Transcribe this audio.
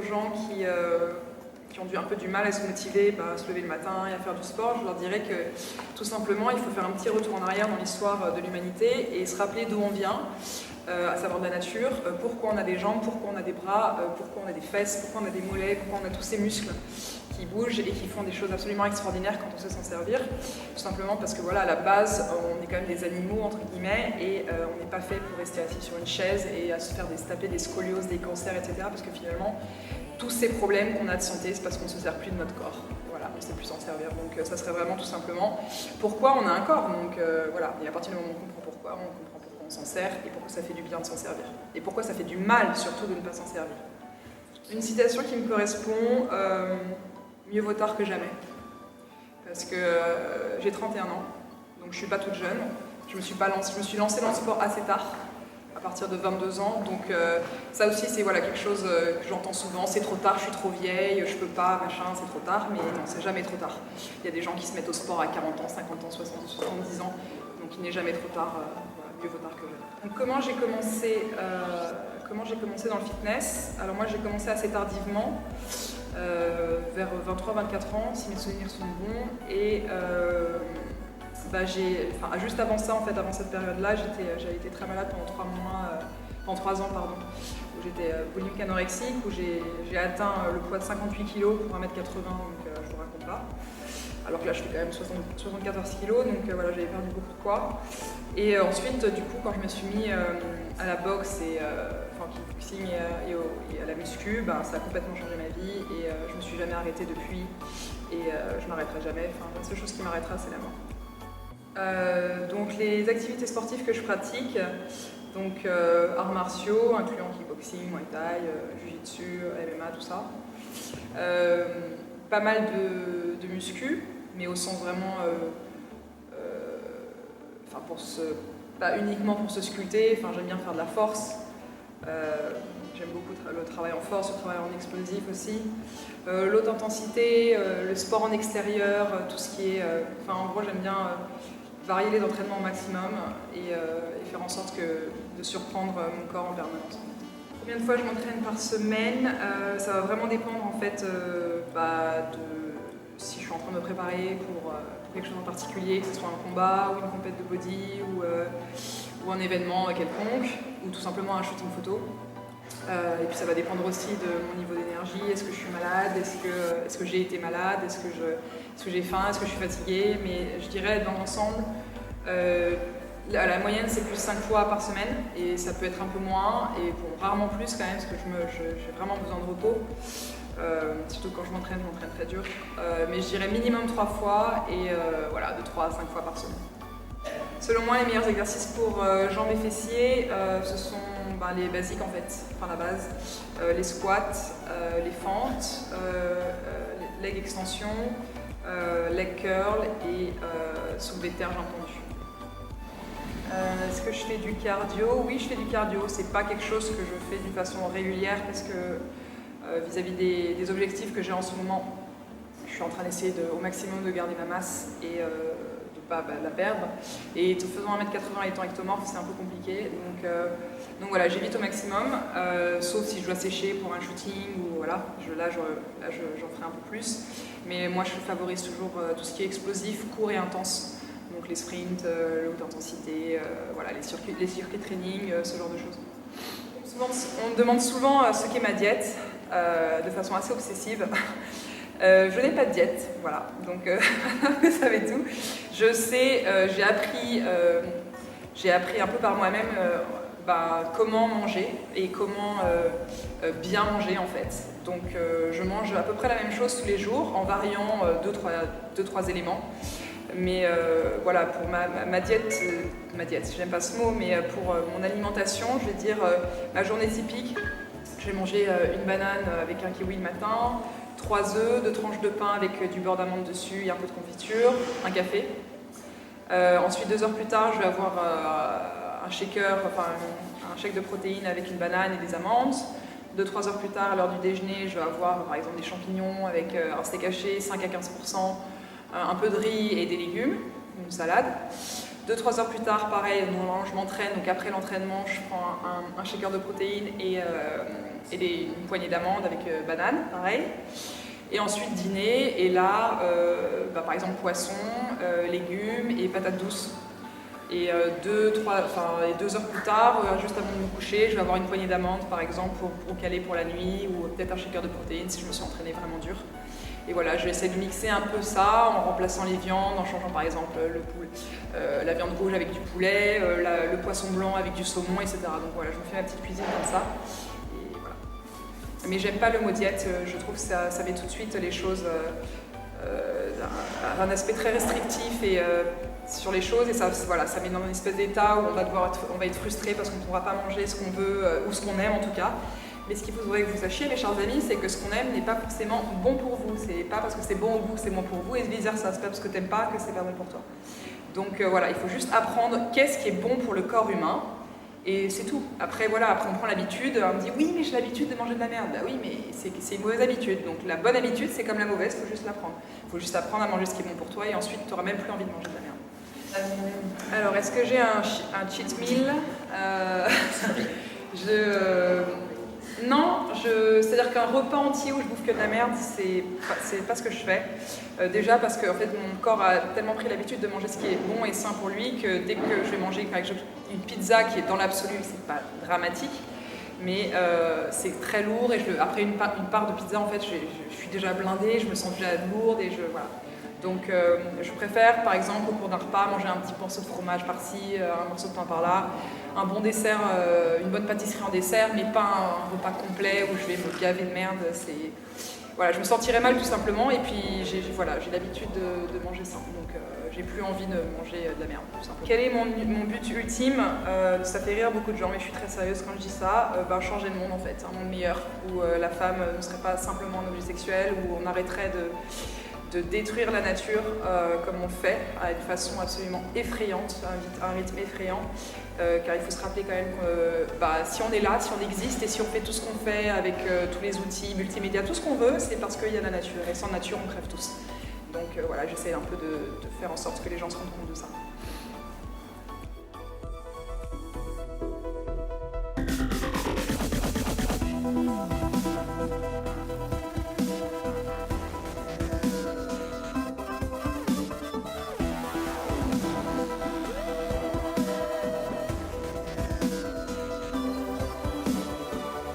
gens qui ont un peu du mal à se motiver, à se lever le matin et à faire du sport, je leur dirais que tout simplement il faut faire un petit retour en arrière dans l'histoire de l'humanité et se rappeler d'où on vient, à savoir de la nature, pourquoi on a des jambes, pourquoi on a des bras, pourquoi on a des fesses, pourquoi on a des mollets, pourquoi on a tous ces muscles qui bougent et qui font des choses absolument extraordinaires quand on sait s'en servir. Tout simplement parce que voilà, à la base, on est quand même des animaux, entre guillemets, et on n'est pas fait pour rester assis sur une chaise et à se faire taper des scolioses, des cancers, etc. Parce que finalement, tous ces problèmes qu'on a de santé, c'est parce qu'on ne se sert plus de notre corps. Voilà, on ne sait plus s'en servir. Donc ça serait vraiment tout simplement pourquoi on a un corps. Donc voilà, et à partir du moment où on comprend pourquoi on s'en sert et pourquoi ça fait du bien de s'en servir. Et pourquoi ça fait du mal surtout de ne pas s'en servir. Une citation qui me correspond, mieux vaut tard que jamais. Parce que j'ai 31 ans, donc je ne suis pas toute jeune. Je me suis lancée dans le sport assez tard, à partir de 22 ans. Donc ça aussi, c'est voilà, quelque chose que j'entends souvent. C'est trop tard, je suis trop vieille, je peux pas, machin, c'est trop tard. Mais non, c'est jamais trop tard. Il y a des gens qui se mettent au sport à 40 ans, 50 ans, 60, 70 ans. Donc il n'est jamais trop tard. Voilà, mieux vaut tard que jamais. Donc comment j'ai commencé dans le fitness? Alors moi, j'ai commencé assez tardivement. Vers 23-24 ans, si mes souvenirs sont bons, et juste avant ça, en fait, avant cette période-là, j'avais été très malade pendant 3 ans, où j'étais boulimique anorexique, où j'ai atteint le poids de 58 kg pour 1m80, donc je vous raconte pas. Alors que là, je fais quand même 74 kg, donc voilà, j'avais perdu beaucoup de poids. Et ensuite, du coup, quand je me suis mis à la boxe et kickboxing et à la muscu, ça a complètement changé ma vie et je me suis jamais arrêtée depuis et je m'arrêterai jamais. Enfin, la seule chose qui m'arrêtera, c'est la mort. Donc les activités sportives que je pratique, donc arts martiaux, incluant kickboxing, muay thai, jiu-jitsu, MMA, tout ça. Pas mal de muscu, mais au sens vraiment, pas uniquement pour se sculpter, j'aime bien faire de la force. J'aime beaucoup le travail en force, le travail en explosif aussi. L'haute intensité, le sport en extérieur, tout ce qui est... en gros, j'aime bien varier les entraînements au maximum et faire en sorte de surprendre mon corps en permanence. Combien de fois je m'entraîne par semaine? Ça va vraiment dépendre en fait de si je suis en train de me préparer pour quelque chose en particulier, que ce soit un combat ou une compète de body ou un événement quelconque, ou tout simplement un shooting photo. Et puis ça va dépendre aussi de mon niveau d'énergie. Est-ce que je suis malade? Est-ce que j'ai été malade? Est-ce que j'ai faim? Est-ce que je suis fatiguée? Mais je dirais dans l'ensemble, la moyenne c'est plus 5 fois par semaine et ça peut être un peu moins et rarement plus quand même parce que j'ai vraiment besoin de repos. Surtout quand je m'entraîne très dur. Mais je dirais minimum 3 fois et de 3 à 5 fois par semaine. Selon moi, les meilleurs exercices pour jambes et fessiers, ce sont les basiques en fait, la base. Les squats, les fentes, leg extension, leg curl et soulevé de terre jambe tendue. Est-ce que je fais du cardio? Oui, je fais du cardio. C'est pas quelque chose que je fais d'une façon régulière parce que vis-à-vis des objectifs que j'ai en ce moment, je suis en train d'essayer au maximum de garder ma masse et de ne pas la perdre. Et faisant 1m80 étant ectomorphe, c'est un peu compliqué. Donc voilà, j'évite au maximum, sauf si je dois sécher pour un shooting ou voilà, j'en ferai un peu plus. Mais moi, je favorise toujours tout ce qui est explosif, court et intense. Donc les sprints, la haute intensité, les circuits training, ce genre de choses. On me demande souvent ce qu'est ma diète, de façon assez obsessive. Je n'ai pas de diète, voilà, donc vous savez tout. Je sais, j'ai appris un peu par moi-même comment manger et comment bien manger en fait. Donc je mange à peu près la même chose tous les jours en variant 2-3 éléments. Mais voilà, pour ma diète, j'aime pas ce mot, mais pour mon alimentation, je vais dire ma journée typique, je vais manger une banane avec un kiwi le matin, 3 œufs, 2 tranches de pain avec du beurre d'amande dessus et un peu de confiture, un café. Ensuite, 2 heures plus tard, je vais avoir un shake de protéines avec une banane et des amandes. 2-3 heures plus tard, à l'heure du déjeuner, je vais avoir par exemple des champignons avec un steak haché, 5 à 15%, un peu de riz et des légumes, une salade. 2-3 heures plus tard, pareil, normalement je m'entraîne, donc après l'entraînement, je prends un shaker de protéines et une poignée d'amandes avec banane, pareil. Et ensuite dîner, et là, par exemple poisson, légumes et patates douces. Et 2 heures plus tard, juste avant de me coucher, je vais avoir une poignée d'amandes par exemple pour caler pour la nuit, ou peut-être un shaker de protéines si je me suis entraînée vraiment dur. Et voilà, je vais essayer de mixer un peu ça en remplaçant les viandes, en changeant par exemple la viande rouge avec du poulet, le poisson blanc avec du saumon, etc. Donc voilà, je me fais ma petite cuisine comme ça. Et voilà. Mais j'aime pas le mot diète, je trouve que ça met tout de suite les choses un aspect très restrictif et sur les choses, et ça met dans une espèce d'état où on va être frustré parce qu'on ne pourra pas manger ce qu'on veut ou ce qu'on aime en tout cas. Mais ce qu'il faudrait que vous sachiez, mes chers amis, c'est que ce qu'on aime n'est pas forcément bon pour vous. C'est pas parce que c'est bon au goût que c'est bon pour vous, et vice versa. C'est pas parce que t'aimes pas que c'est pas bon pour toi. Donc voilà, il faut juste apprendre qu'est-ce qui est bon pour le corps humain, et c'est tout. Après on prend l'habitude, on me dit oui mais j'ai l'habitude de manger de la merde. Bah oui, mais c'est une mauvaise habitude. Donc la bonne habitude c'est comme la mauvaise, il faut juste l'apprendre. Il faut juste apprendre à manger ce qui est bon pour toi, et ensuite tu n'auras même plus envie de manger de la merde. Alors est-ce que j'ai un cheat meal Non, c'est-à-dire qu'un repas entier où je bouffe que de la merde, c'est pas ce que je fais. Déjà parce que en fait, mon corps a tellement pris l'habitude de manger ce qui est bon et sain pour lui que dès que je vais manger une pizza qui est dans l'absolu, c'est pas dramatique, mais c'est très lourd, et après une part de pizza, en fait, je suis déjà blindée, je me sens déjà lourde, et voilà. Donc je préfère par exemple au cours d'un repas manger un petit morceau de fromage par-ci, un morceau de pain par-là, un bon dessert, une bonne pâtisserie en dessert, mais pas un repas complet où je vais me gaver de merde. Voilà, je me sentirais mal tout simplement, et puis j'ai l'habitude de manger ça, donc j'ai plus envie de manger de la merde tout simplement. Quel est mon but ultime? Ça fait rire beaucoup de gens, mais je suis très sérieuse quand je dis ça. Changer le monde en fait, un monde meilleur, où la femme ne serait pas simplement un objet sexuel, où on arrêterait de détruire la nature comme on le fait, à une façon absolument effrayante, un rythme effrayant, car il faut se rappeler quand même que si on est là, si on existe, et si on fait tout ce qu'on fait avec tous les outils multimédia, tout ce qu'on veut, c'est parce qu'il y a la nature, et sans nature on crève tous. Donc voilà, j'essaie un peu de faire en sorte que les gens se rendent compte de ça.